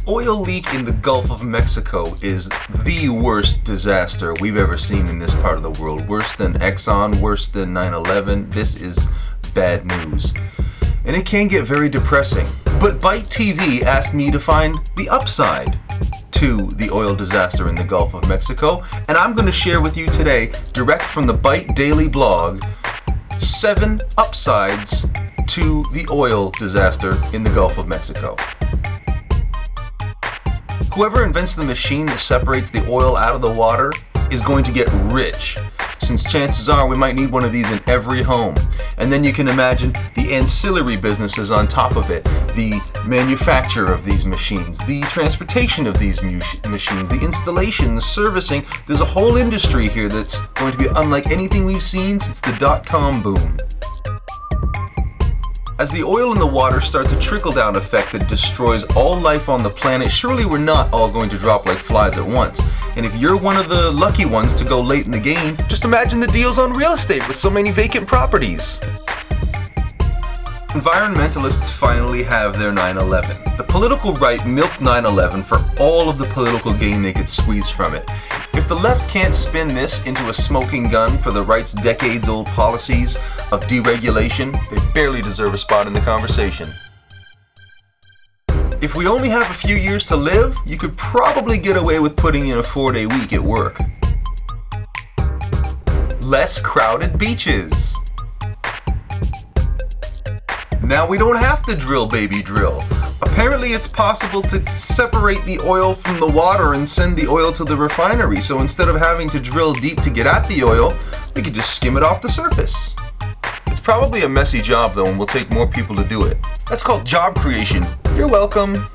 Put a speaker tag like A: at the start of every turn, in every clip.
A: oil leak in the Gulf of Mexico is the worst disaster we've ever seen in this part of the world. Worse than Exxon, worse than 9/11. This is bad news. And it can get very depressing. But Byte TV asked me to find the upside to the oil disaster in the Gulf of Mexico, and I'm going to share with you today, direct from the Byte Daily blog, 7 upsides to the oil disaster in the Gulf of Mexico. Whoever invents the machine that separates the oil out of the water is going to get rich, since chances are we might need one of these in every home. And then you can imagine the ancillary businesses on top of it, the manufacture of these machines, the transportation of these machines, the installation, the servicing. There's a whole industry here that's going to be unlike anything we've seen since the dot-com boom. As the oil in the water starts a trickle-down effect that destroys all life on the planet, surely we're not all going to drop like flies at once. And if you're one of the lucky ones to go late in the game, just imagine the deals on real estate with so many vacant properties. Environmentalists finally have their 9/11. The political right milked 9/11 for all of the political gain they could squeeze from it. If the left can't spin this into a smoking gun for the right's decades-old policies of deregulation, they barely deserve a spot in the conversation. If we only have a few years to live, you could probably get away with putting in a 4-day week at work. Less crowded beaches. Now we don't have to drill, baby, drill. Apparently it's possible to separate the oil from the water and send the oil to the refinery. So instead of having to drill deep to get at the oil, we could just skim it off the surface. It's probably a messy job though, and will take more people to do it. That's called job creation. You're welcome.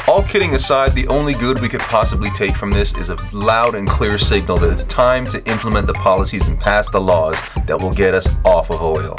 A: All kidding aside, the only good we could possibly take from this is a loud and clear signal that it's time to implement the policies and pass the laws that will get us off of oil.